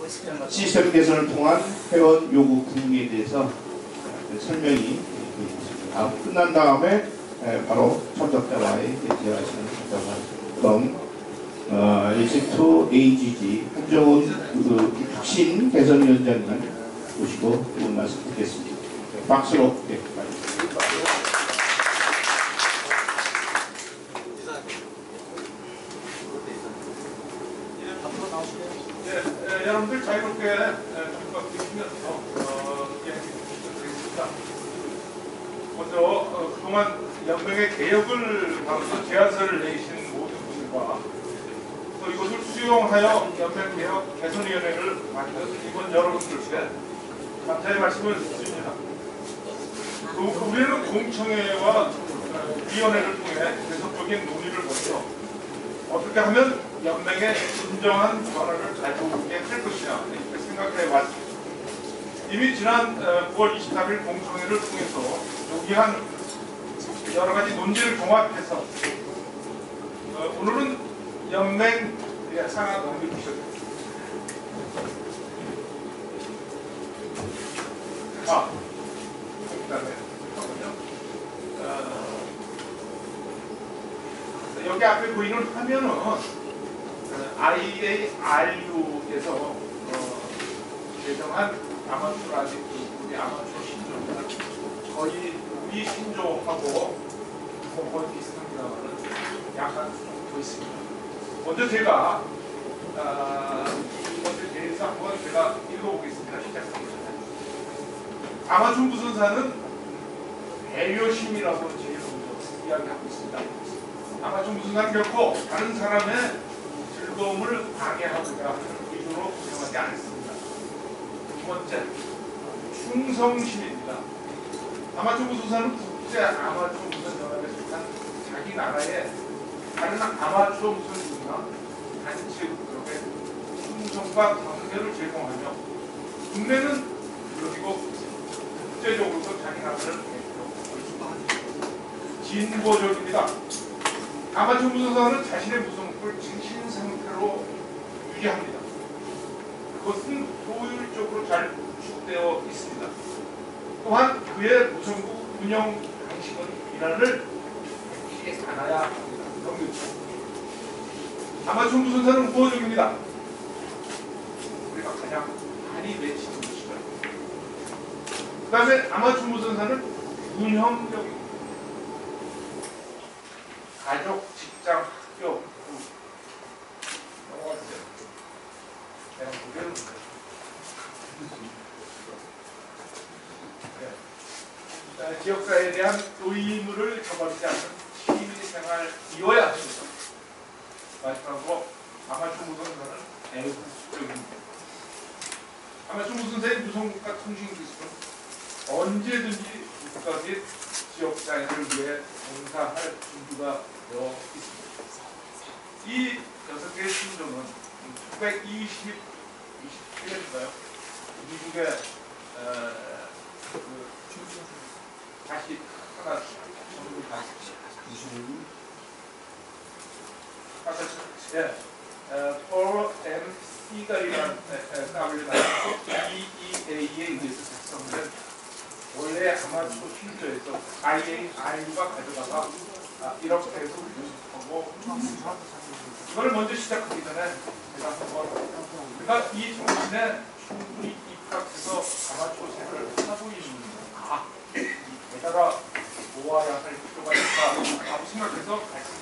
시스템 개선을 통한 회원 요구 등에 대해서 설명이 있습니다. 끝난 다음에 바로 참석자와의 대화를 하겠습니다. H2AGG 한정훈 혁신 개선위원장님 모시고 좋은 말씀 듣겠습니다. 박수로 여러분들 자유롭게 참석해주시면서 이야기해주시겠습니다. 먼저 그동안 연맹의 개혁을 하면서 제안서를 내신 모든 분들과 또 이것을 수용하여 연맹개혁 개선위원회를 만든 이번 여러분들께 감사의 말씀을 드립니다. 우리는 공청회와 위원회를 통해 계속적인 논의를 거쳐 어떻게 하면 연맹의 진정한 변화를 가져오게 할 것이냐 이렇게 생각해 왔습니다. 이미 지난 9월 23일 공청회를 통해서 요기한 여러 가지 논지를 종합해서 오늘은 연맹 상하 넘겨주셨습니다. 여기 앞에 보이는 화면은 IARU에서 제정한 아마추어 라디오 우리 아마추어 신조입니다. 거의 우리 신조하고 거의 비슷합니다만 약간 더 있습니다. 먼저 제가 먼저 대해서 한번 제가 읽어보겠습니다. 시작합니다. 아마추어 부선사는 배려심이라고 제일 먼저 이야기하고 있습니다. 아마추어 부선사는 결코 다른 사람의 즐거움을 방해하고자 하는 의도로 운영하지 않습니다. 두 번째, 충성심입니다. 아마추어 부선사는 국제 아마추어 부선 연합에 속한 자기 나라의 다른 아마추어 무선이나 단체 그룹에 충성과 경계를 제공하며 국내는 그리고 국제적으로도 자기 나라를 대표하고 있습니다. 진보적입니다. 아마추어 무선사는 자신의 무선국을 진신 상태로 유지합니다. 그것은 효율적으로 잘 구축되어 있습니다. 또한 그의 무선국 운영 방식은 비난을 받지 않아야 합니다. 아마추어 무선사는 우호적입니다. 우리가 가장 많이 외치는 것이죠. 그 다음에 아마추어 무선사는 운영적입니다. 가족, 직장, 학교, 넘어가세요. 내가 그대로 지역사회에 대한 의무를 저버리지 않는 시민생활이어야 합니다. 마지막으로 아마추어 무선사는 애국적입니다. 아마추어 무선사의 무선국가 통신 기술은 언제든지 국가 및 지역사회를 위해 봉사할 준비가 되어 있습니다. 이 6개의 신조는 1927년인가요? 미국의 다시 하나 정부 다시 폴 M. 시갈이라는 EEA에 의해서 작성된 원래 아마추어 신조에서 IARU가 가져다가 이렇게 해서 분석하고 이걸 먼저 시작하기 전에 제가 한번 우리가 이 정신에 충분히 입각해서 아마추어 생활을 하고 있는가 게다가 모아야 할 필요가 있다라고 생각해서 말씀드렸습니다.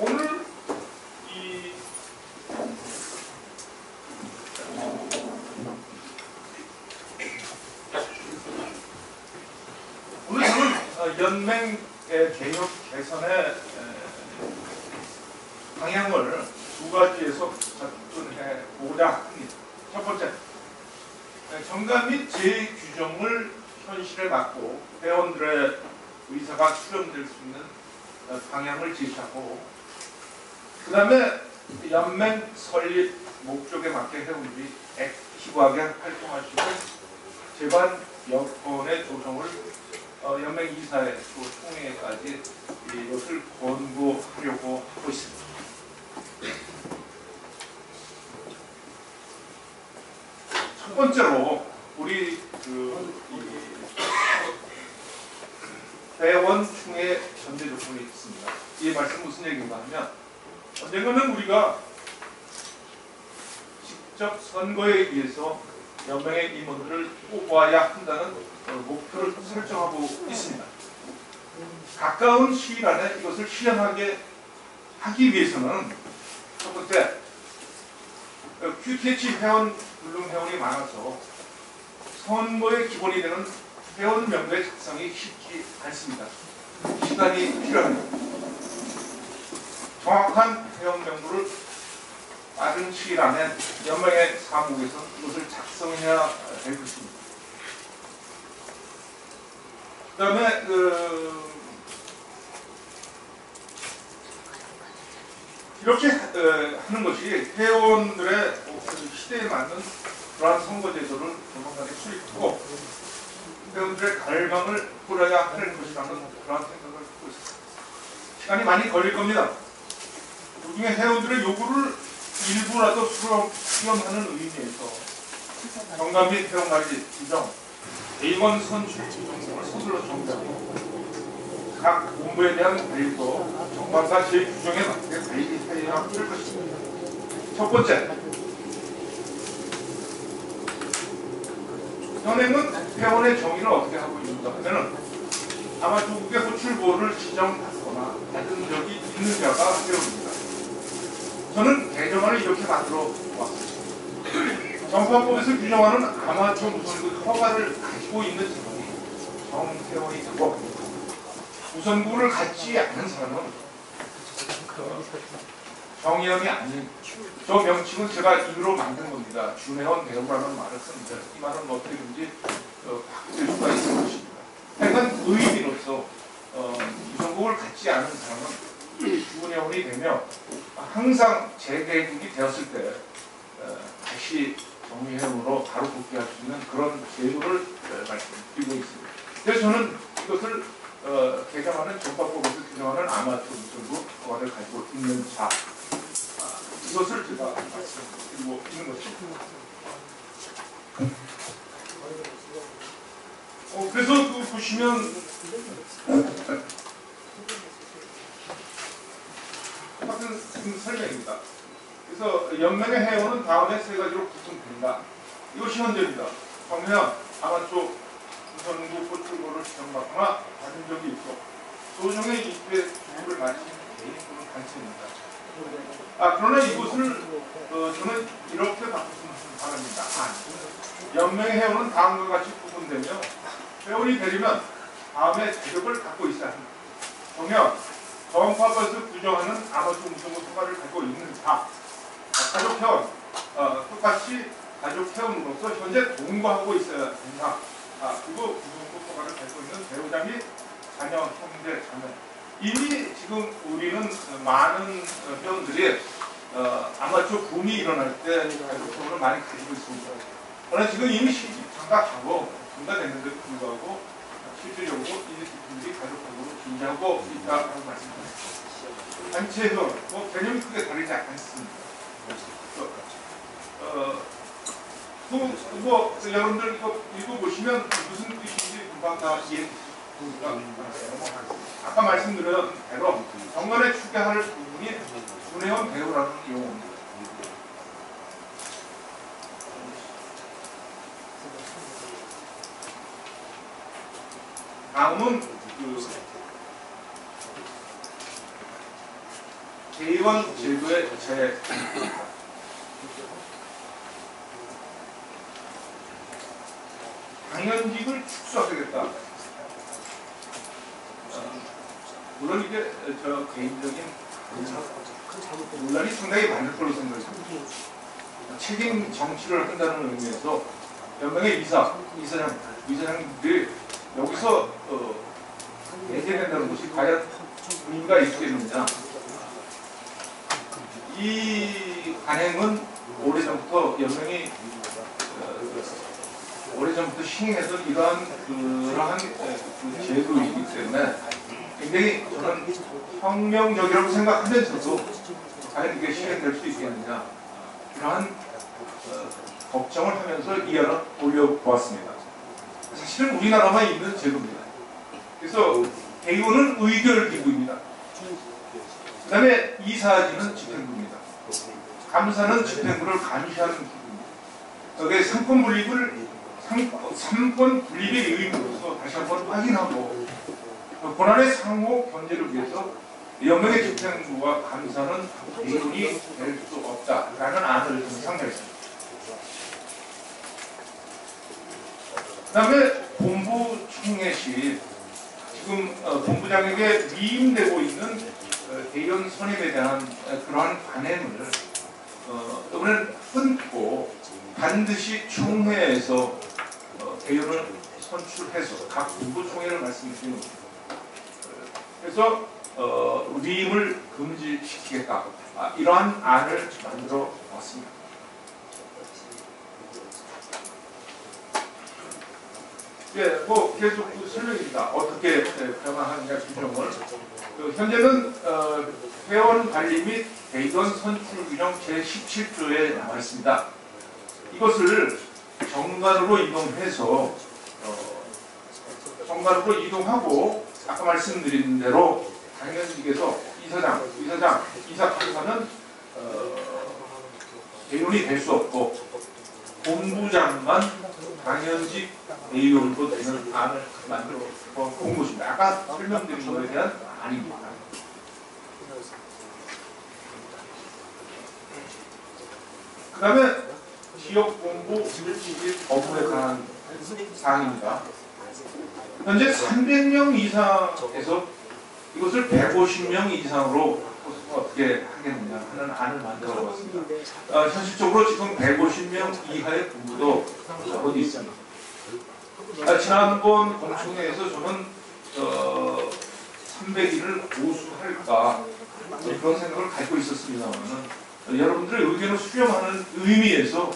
오늘 저는 연맹 개혁 개선의 방향을 두 가지에서 접근해 보자 합니다. 첫 번째, 정감 및 재규정을 현실에 맞고 회원들의 의사가 수렴될 수 있는 방향을 제시하고, 그 다음에 연맹 설립 목적에 맞게 회원들이 액티브하게 활동할 수 있는 제반 여건의 조정을 연맹 이사회 또 총회까지 이것을 권고하려고 하고 있습니다. 번째로 우리 대원충의 전제 조건이 있습니다. 이 말씀 무슨 얘기인가 하면 언젠가는 우리가 직접 선거에 의해서 연맹의 임원들을 뽑아야 한다는 목표를 설정하고 있습니다. 가까운 시일 안에 이것을 실현하게 하기 위해서는 첫 번째, QTH 회원, 불능 회원이 많아서 선거의 기본이 되는 회원 명부의 작성이 쉽지 않습니다. 시간이 필요합니다. 정확한 회원 명부를 빠른 시일 안에 연맹의 사무국에서 이것을 작성해야 될 것입니다. 그 다음에 이렇게 하는 것이 회원들의 시대에 맞는 그러한 선거 제도를 조만간에 수립하고 회원들의 갈망을 풀어야 하는 것이라는 그러한 생각을 하고 있습니다. 시간이 많이 걸릴 겁니다. 그중에 회원들의 요구를 일부라도 수렴하는 의미에서 정관 및 회원관리 규정, 대의원 선출 정도를 서술로 정리하고 각 본부에 대한 관리도 정관과 제 규정에 맞게 관리해야 할 것입니다. 첫 번째, 현행은 회원의 정의를 어떻게 하고 있는가 하면은 아마 조국의 호출보호를 지정받거나 받은 적이 있는 자가 회원입니다. 저는 개정안을 이렇게 만들어 왔습니다. 정파법에서 규정하는 아마추어 무선국 허가를 가지고 있는 사람이 정회원이 되고 우선국을 갖지 않는 사람은 정회원이 아닌, 저 명칭은 제가 입으로 만든 겁니다. 준회원 대우라는 말을 씁니다. 이 말은 어떻게든지 바뀔 수가 있는 것입니다. 하여간 의미로서 우선국을 갖지 않은 사람은 준회원이 되며 항상 재개국이 되었을 때 다시 정회원으로 바로 복귀할 수 있는 그런 제도를 말씀드리고 있습니다. 그래서 저는 이것을 개정하는 정파법에서 규정하는 아마추어 우선국 허가를 가지고 있는 자, 이것을 제가 말씀드리고 있는 것입니다. 그래서 보시면 똑같은 설명입니다. 그래서 연맹의 회원은 다음에 세 가지로 구분된다. 이것이 현재입니다. 정회원, 아마추어 우선국 호출보를 지정받거나 받은 적이 있고 소정의 입회 주부를 마친 개인 또는 단체입니다. 그러나 이것을 저는 이렇게 바꿨으면 바랍니다. 연맹의 회원은 다음과 같이 구분되며 회원이 되려면 다음에 자격을 갖고 있어야 합니다. 정형, 정파법에서 규정하는 아마추어 우선국 허가를 갖고 있는 자, 가족 회원, 똑같이 가족 회원으로서 현재 동거하고 있어야 된다. 그리고 우선국 허가를 갖고 있는 배우자 및 자녀, 형제, 자매. 이미 지금 우리는 많은 회원들이 아마추어 붐이 일어날 때 가족회원을 많이 가지고 있습니다. 그러나 지금 이미 장가하고 분가됐는데도 불구하고 실질적으로 이 분들이 가족회원으로 존재하고 있다고 말씀드립니다. 단체회원, 개념이 크게 다르지 않습니다. 여러분들 이거 읽어보시면 무슨 뜻인지 금방 다 이해되시니까 아까 말씀드린 대로 정관에 추가할 부분이 준회원 배우라는 용어입니다. 다음은 대의원 제도의 제입니다. 당연직을 축소하겠다. 물론 이게 저 개인적인 논란이 상당히 많을 걸로 생각합니다. 책임 정치를 한다는 의미에서 연맹의 이사장들이 여기서 내재된다는 것이 과연 의미가 있겠느냐. 이 관행은 오래전부터 연맹이 오래전부터 시행했던 그러한 제도이기 때문에 굉장히 저는 혁명적이라고 생각하면서도 과연 이게 시행될 수 있겠느냐, 그러한 걱정을 하면서 이 안을 올려보았습니다. 사실은 우리나라만 있는 제도입니다. 그래서 대의원은 의결기구입니다. 그 다음에 이사지는 집행부입니다. 감사는 집행부를 감시하는 기구입니다. 여기에 삼권 분립의 의무로서 다시 한번 확인하고 권한의 상호 견제를 위해서 연맹의 집행부와 감사는 대의원이 될 수 없다라는 안을 상정했습니다. 그 다음에 본부총회실 지금 본부장에게 위임되고 있는 대의원 선임에 대한 그러한 관행을 이번에는 끊고 반드시 총회에서 대의원을 선출해서 각 본부총회를 말씀드리는 겁니다. 그래서 위임을 금지시키겠다. 이러한 안을 만들어 왔습니다. 예, 뭐 계속 설명입니다. 어떻게 변화하느냐 규정을. 현재는 회원 관리 및 대의원 선출 규정 제17조에 나와 있습니다. 이것을 정관으로 이동해서 정관으로 이동하고 아까 말씀드린 대로 당연직에서 이사장, 이사감사는 대의원이 될 수 없고 본부장만 당연직 대의원으로 되는 안을 만들어 본 것입니다. 아까 설명드린 것에 대한 안입니다. 그 다음에 지역본부 업무에 관한 사항입니다. 현재 300명 이상에서 이것을 150명 이상으로 어떻게 하겠느냐 하는 안을 만들어 봤습니다. 현실적으로 지금 150명 이하의 본부도 어디 있습니다. 지난번 공청회에서 저는 300일을 보수할까 그런 생각을 갖고 있었습니다만 여러분들의 의견을 수렴하는 의미에서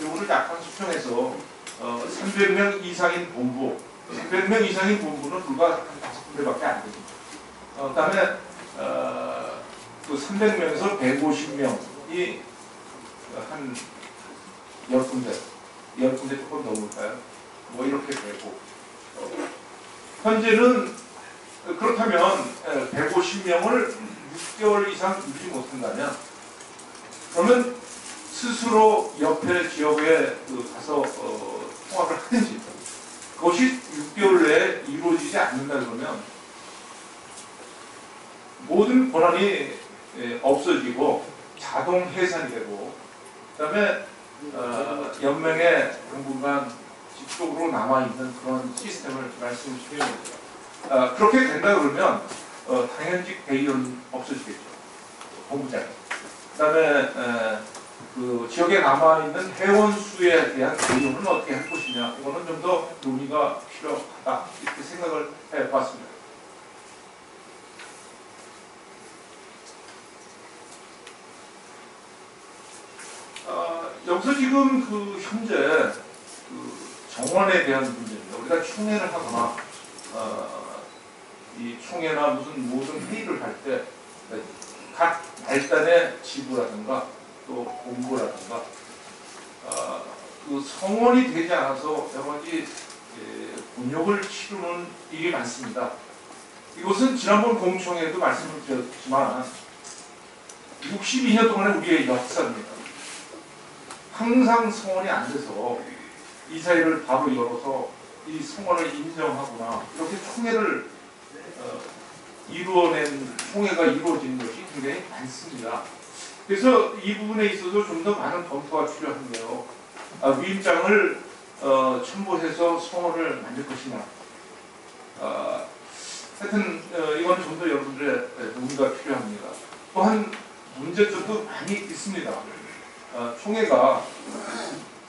이거를 약간 수정해서 300명 이상인 본부 300명 이상인 본부는 불과 한 5군데밖에 안 됩니다. 그 다음에 그 300명에서 150명이 한 10군데 조금 넘을까요? 뭐 이렇게 되고 현재는 그렇다면 150명을 6개월 이상 유지 못한다면 그러면 스스로 옆에 지역에 가서 통합을 하든지 그것이 6개월 내에 이루어지지 않는다 그러면 모든 권한이 없어지고 자동 해산이 되고 그 다음에 연맹에 당분간 지속적으로 남아있는 그런 시스템을 말씀을 드립니다. 그렇게 된다 그러면 당연직 대의원 없어지겠죠. 본부장. 그 다음에 그 지역에 남아있는 회원 수에 대한 대의원은 어떻게 할 것이냐. 이거는 좀 더 논의가 필요하다. 이렇게 생각을 해봤습니다. 여기서 지금 그 현재 그 정원에 대한 문제입니다. 우리가 총회를 하거나 이 총회나 무슨 모든 회의를 할 때 각 발단의 지부라든가 또 본부라든가 그 성원이 되지 않아서 여러 가지 곤욕을 치르는 일이 많습니다. 이것은 지난번 공청회에도 말씀을 드렸지만 62년 동안의 우리의 역사입니다. 항상 성원이 안 돼서 이 사회를 바로 열어서 이 성원을 인정하거나 이렇게 총회를 이루어낸 총회가 이루어지는 것이 굉장히 많습니다. 그래서 이 부분에 있어서 좀 더 많은 검토가 필요한데요. 위임장을 첨부해서 성원을 만들 것이냐. 하여튼 이건 좀 더 여러분들의 논의가 필요합니다. 또한 문제점도 많이 있습니다. 총회가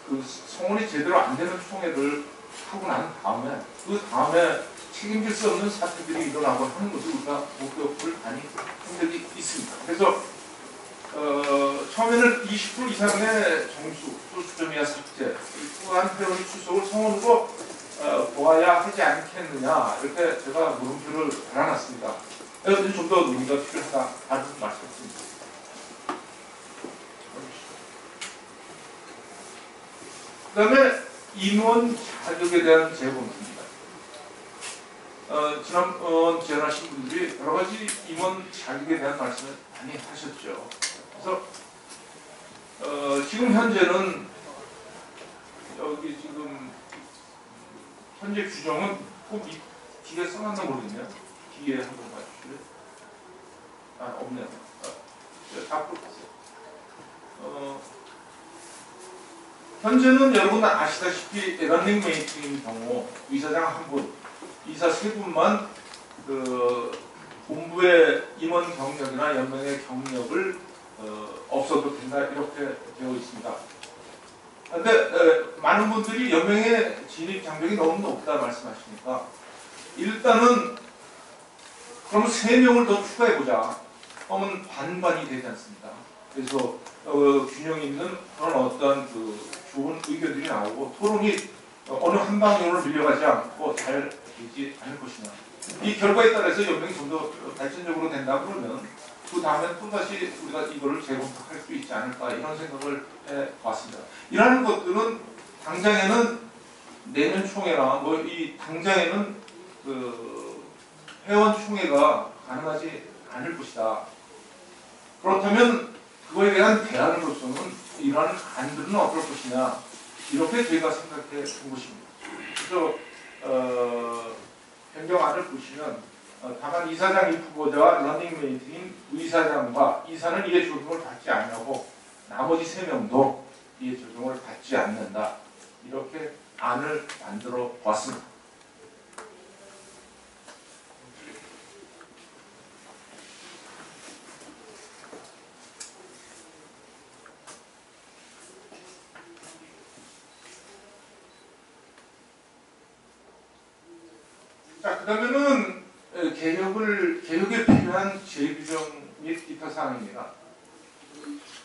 그 성원이 제대로 안 되는 총회를 하고 난 다음에 그 다음에 책임질 수 없는 사태들이 일어나고 하는 것을 우리가 목격을 많이 한 적이 있습니다. 그래서 처음에는 20% 이상의 정수, 소수점이야 삭제, 또한 회원 출석을 성원으로 보아야 하지 않겠느냐 이렇게 제가 물음표를 달아놨습니다. 그래서 좀 더 논의가 필요하다는 말씀드립니다. 그다음에 임원 자격에 대한 재검토입니다. 지난번 지원하신 분들이 여러 가지 임원 자격에 대한 말씀을 많이 하셨죠. 그래서 지금 현재는 여기 지금 현재 규정은 꼭 뒤에 써놨나 모르겠네요. 뒤에 한번 봐주실래요? 없네요. 앞으로 보세요. 현재는 여러분 아시다시피 런닝 메이트인 경우 이사장 한 분, 이사 세 분만 그 본부의 임원 경력이나 연맹의 경력을 없어도 된다 이렇게 되어 있습니다. 그런데 많은 분들이 연맹의 진입 장벽이 너무 높다 말씀하시니까 일단은 그럼 3명을 더 추가해보자 하면 반반이 되지 않습니다. 그래서 균형 있는 그런 어떤 그 좋은 의견들이 나오고 토론이 어느 한 방향으로 밀려가지 않고 잘 되지 않을 것이냐. 이 결과에 따라서 연맹이 좀 더 발전적으로 된다 그러면 그 다음에 또다시 우리가 이거를 재검토할 수 있지 않을까 이런 생각을 해봤습니다. 이러한 것들은 당장에는 내년 총회나 뭐 이 당장에는 그 회원 총회가 가능하지 않을 것이다. 그렇다면 그거에 대한 대안으로서는 이러한 안들은 어떨 것이냐 이렇게 저희가 생각해 본 것입니다. 그래서 변경안을 보시면 다만 이사장 입후보자와 러닝메이트인 의사장과 이사는 이에 적용을 받지 않냐고 나머지 3명도 이에 적용을 받지 않는다. 이렇게 안을 만들어 보았습니다. 자, 그 다음에는 개혁에 필요한 재규정 및 기타 사항입니다.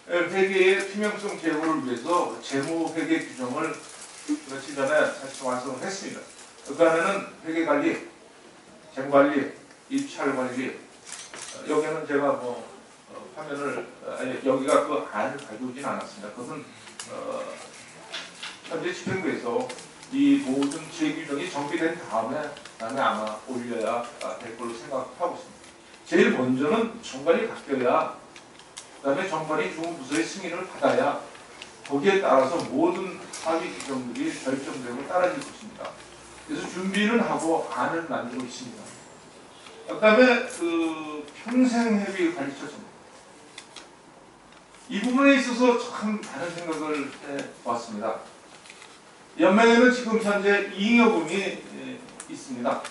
회계의 투명성 제고를 위해서 재무회계 규정을 며칠 전에 다시 완성을 했습니다. 그 안에는 회계관리, 재무관리, 입찰관리, 여기는 제가 뭐 화면을 여기가 그 안을 가져오진 않았습니다. 그것은 현재 집행부에서 이 모든 재규정이 정비된 다음에 아마 올려야 될 걸로 생각하고 있습니다. 제일 먼저는 정관이 바뀌어야 그 다음에 정관이 중부서의 승인을 받아야 거기에 따라서 모든 하위 규정들이 결정되고 따라질 것입니다. 그래서 준비는 하고 안을 만들고 있습니다. 그 다음에 그 평생회비 관리처입니다. 이 부분에 있어서 참 많은 생각을 해봤습니다. 연맹에는 지금 현재 잉여금이 있습니다.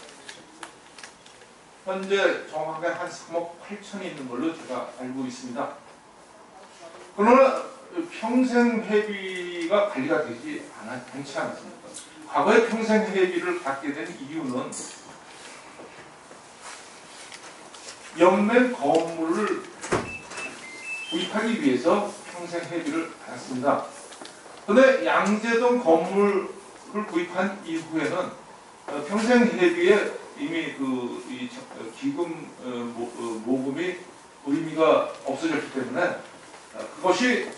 현재 정확하게 한 3억 8천이 있는 걸로 제가 알고 있습니다. 그러나 평생회비가 관리가 되지 않지 않습니까? 과거에 평생회비를 받게 된 이유는 연맹 건물을 구입하기 위해서 평생회비를 받았습니다. 그런데 양재동 건물을 구입한 이후에는 평생회비에 이미 이 기금 모금이 의미가 없어졌기 때문에 그것이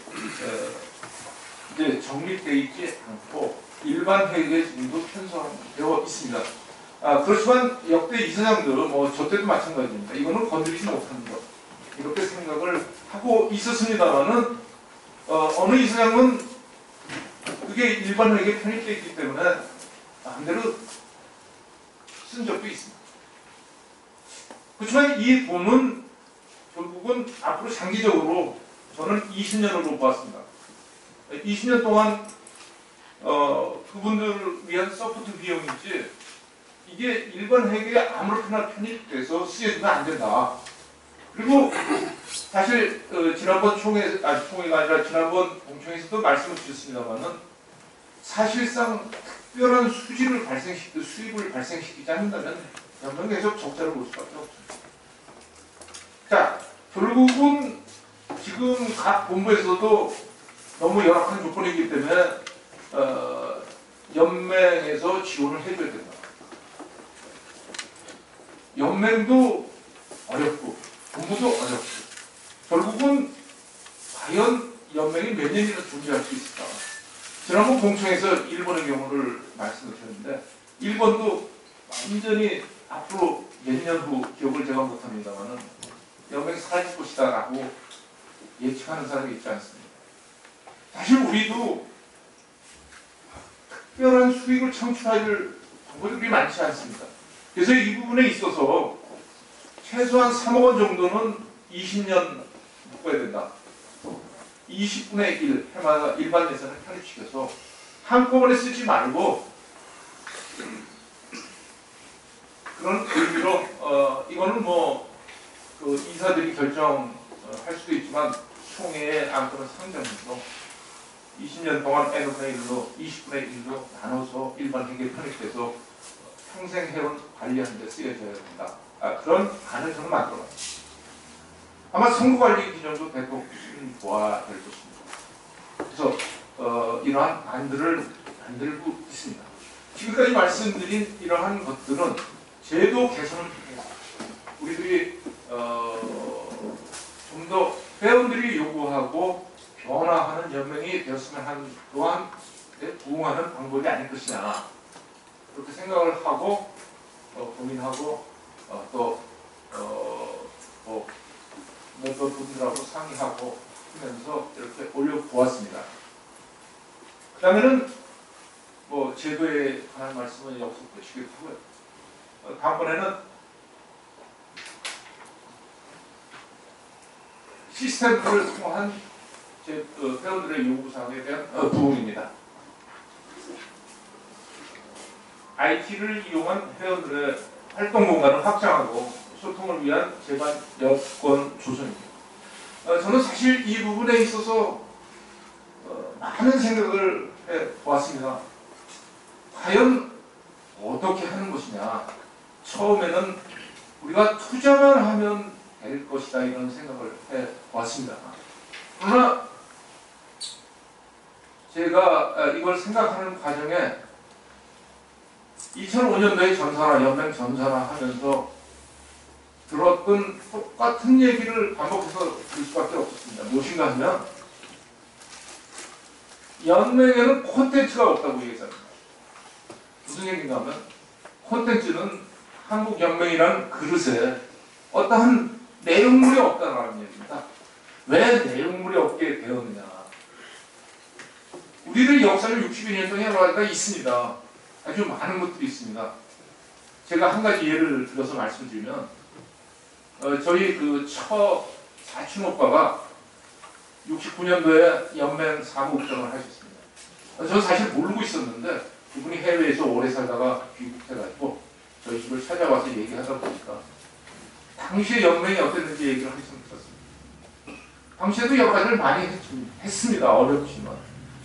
이제 정립되어 있지 않고 일반 회계에 지금도 편성되어 있습니다. 그렇지만 역대 이사장들 저 때도 마찬가지입니다. 이거는 건드리지 못하는 것 이렇게 생각을 하고 있었습니다만은 어느 이사장은 그게 일반 회계에 편입되어 있기 때문에 반대로 쓴 적도 있습니다. 그렇지만 이 돈은 결국은 앞으로 장기적으로 저는 20년으로 보았습니다. 20년 동안 그분들을 위한 서포트 비용이지 이게 일반 회계에 아무렇게나 편입돼서 쓰여지면 안 된다. 그리고 사실 지난번 총회가 아니라 지난번 공청회에서도 말씀을 주셨습니다만은 사실상 특별한 수입을 발생시키지 않는다면 연맹 계속 적자를 볼 수밖에 없죠. 자, 결국은 지금 각 본부에서도 너무 열악한 조건이기 때문에 연맹에서 지원을 해줘야 된다. 연맹도 어렵고 본부도 어렵고 결국은 과연 연맹이 몇 년이나 존재할 수 있을까? 지난번 공청에서 일본의 경우를 말씀드렸는데 일본도 완전히 앞으로 몇 년 후 기억을 제가 못합니다만은 연맹이 사라질 것이다라고 예측하는 사람이 있지 않습니다. 사실 우리도 특별한 수익을 창출할 방법이 많지 않습니다. 그래서 이 부분에 있어서 최소한 3억 원 정도는 20년 묶어야 된다. 20분의 1 해마다 일반 예산을 편입시켜서 한꺼번에 쓰지 말고 그런 의미로 이거는 뭐 그 이사들이 결정할 수도 있지만 총회에 안건을 상정해서 20년 동안 n분의 1로 20분의 1로 나눠서 일반 회계에 편입돼서 평생 해온 관리하는 데 쓰여져야 된다. 그런 안을 저는 만들어놨습니다. 아마 선거관리 기준도 대폭 보완될 것입니다. 그래서 이러한 안들을 만들고 있습니다. 지금까지 말씀드린 이러한 것들은 제도 개선을 통해서 우리들이 좀 더 회원들이 요구하고 변화하는 연맹이 되었으면 하는 또한 부응하는 방법이 아닐 것이냐 그렇게 생각을 하고 고민하고 또 몇몇 분들하고 상의하고 하면서 이렇게 올려보았습니다. 그 다음에는 뭐 제도에 관한 말씀은 여기서 끝이기도 하고요. 다음번에는 시스템을 통한 제 회원들의 요구사항에 대한 부응입니다. IT를 이용한 회원들의 활동 공간을 확장하고 소통을 위한 제반 여건 조성입니다. 저는 사실 이 부분에 있어서 많은 생각을 해보았습니다. 과연 어떻게 하는 것이냐. 처음에는 우리가 투자만 하면 될 것이다 이런 생각을 해보았습니다. 그러나 제가 이걸 생각하는 과정에 2005년도에 전산화, 연맹 전산화 하면서 들었던 똑같은 얘기를 반복해서 들 수밖에 없었습니다. 무엇인가 하면 연맹에는 콘텐츠가 없다고 얘기했습니다. 무슨 얘기인가 하면 콘텐츠는 한국연맹이라는 그릇에 어떠한 내용물이 없다는 얘기입니다. 왜 내용물이 없게 되었느냐. 우리들 역사를 62년 동안 해와가 있습니다. 아주 많은 것들이 있습니다. 제가 한 가지 예를 들어서 말씀드리면 저희 그 사촌 오빠가 69년도에 연맹 사무국장을 하셨습니다. 저는 사실 모르고 있었는데 그분이 해외에서 오래 살다가 귀국해가지고 저희 집을 찾아와서 얘기하다 보니까 당시에 연맹이 어땠는지 얘기를 하셨습니다. 당시에도 여러 가지를 많이 했습니다. 어렵지만.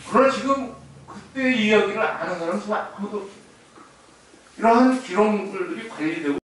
그러나 지금 그때 이야기를 아는 사람은 아무도 없습니다. 이러한 기록물들이 관리되고